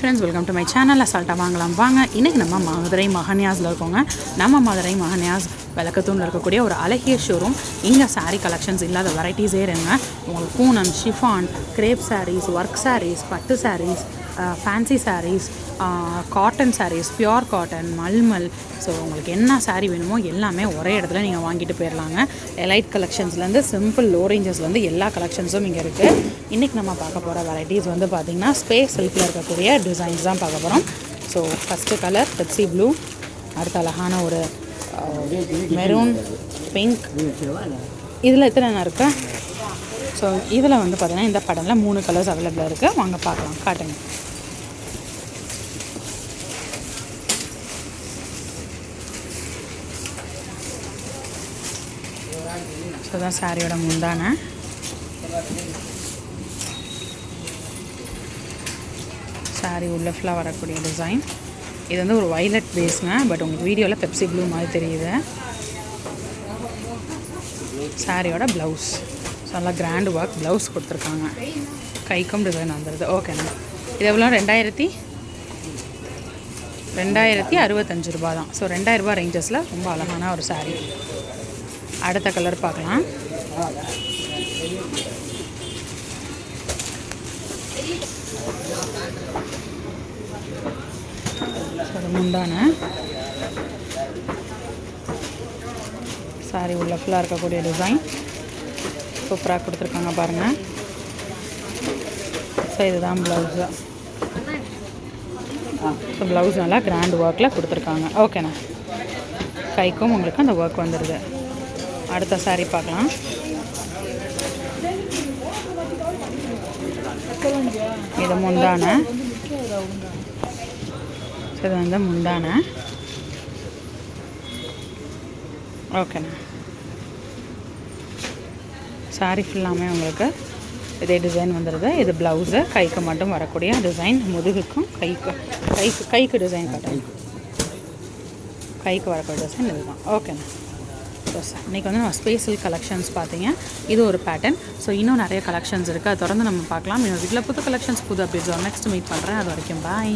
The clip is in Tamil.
Friends, welcome to my channel. அசால்ட்டாக வாங்கலாம் வாங்க. இன்றைக்கி நம்ம மதுரை மகன்யாஸில் இருக்கோங்க. நம்ம மதுரை மகன்யாஸ் விளக்கத்தூணில் இருக்கக்கூடிய ஒரு அழகிய ஷோரூம். இங்கே சாரீ கலெக்ஷன்ஸ் இல்லாத வெரைட்டிஸே இருங்க. உங்களுக்கு Poonam, chiffon, crepe saris, work saris, பட்டு saris, fancy saris, cotton saris, pure cotton, மல்மல். ஸோ உங்களுக்கு என்ன சாரீ வேணுமோ எல்லாமே ஒரே இடத்துல நீங்கள் வாங்கிட்டு போயிடலாங்க. எலைட் கலெக்ஷன்ஸ்லேருந்து சிம்பிள் லோ ரேஞ்சஸ்லேருந்து எல்லா கலெக்ஷன்ஸும் இங்கே இருக்குது. இன்றைக்கி நம்ம பார்க்க போகிற வெரைட்டிஸ் வந்து பார்த்திங்கன்னா ஸ்பேஸ் சில்கில் இருக்கக்கூடிய டிசைன்ஸ் தான் பார்க்க போகிறோம். So first colour Pepsi blue, அடுத்த அழகான ஒரு மெரூன், பிங்க். இதில் எத்தனை இருக்கா? ஸோ இதில் வந்து பார்த்திங்கன்னா இந்த படம்ல 3 கலர்ஸ் அவைலபிளாக இருக்குது. வாங்க பார்க்கலாம், காட்டுங்க. ஸோ தான் சாரியோட முந்தான. சாரி உள்ள ஃபுல்லாக வரக்கூடிய டிசைன். இது வந்து ஒரு வைலட் பேஸுங்க, பட் உங்களுக்கு வீடியோவில் பெப்சி ப்ளூ மாதிரி தெரியுது. சாரியோட ப்ளவுஸ் நல்லா கிராண்ட் ஒர்க் ப்ளவுஸ் கொடுத்துருக்காங்க. கைக்கும் டிசைன் வந்துடுது. ஓகேண்ணா, இது எவ்வளோ? 2065 ரூபா தான். ஸோ 2000 ரூபா ரேஞ்சஸில் ரொம்ப அழகான ஒரு சாரீ. அடுத்த கலர் பார்க்கலாம். முந்தான சாரி உள்ள ஃபுல்லாக இருக்கக்கூடிய டிசைன் சூப்பராக கொடுத்துருக்காங்க பாருங்கள். ஸோ இதுதான் ப்ளவுஸு. ஸோ ப்ளவுஸ் நல்லா கிராண்ட் ஒர்க்கில் கொடுத்துருக்காங்க. ஓகேண்ணா, கைக்கும் உங்களுக்கு அந்த ஒர்க் வந்துடுது. அடுத்த சாரீ பார்க்கலாம். இது முந்தான. இது வந்து முந்தான. ஓகேண்ணா, சாரீ ஃபுல்லாமே உங்களுக்கு இதே டிசைன் வந்துடுது. இது ப்ளவுஸு, கைக்கு மட்டும் வரக்கூடிய டிசைன். முதுகுக்கும் கைக்கு டிசைன் காட்டுங்க. கைக்கு வரக்கூடிய டிசைன் இதுதான். ஓகேண்ணா. ஸோ இன்றைக்கி வந்து நம்ம ஸ்பேஷியல் கலெக்ஷன்ஸ் பார்த்தீங்க. இது ஒரு பேட்டர்ன். ஸோ இன்னும் நிறைய கலெக்ஷன்ஸ் இருக்குது, அதை தொடர்ந்து நம்ம பார்க்கலாம். இன்னொரு வீட்டில் புது கலெக்ஷன்ஸ், புது அப்டேட்ஸ் நெக்ஸ்ட் மீட் பண்ணுறேன். அது வரைக்கும் பாய்.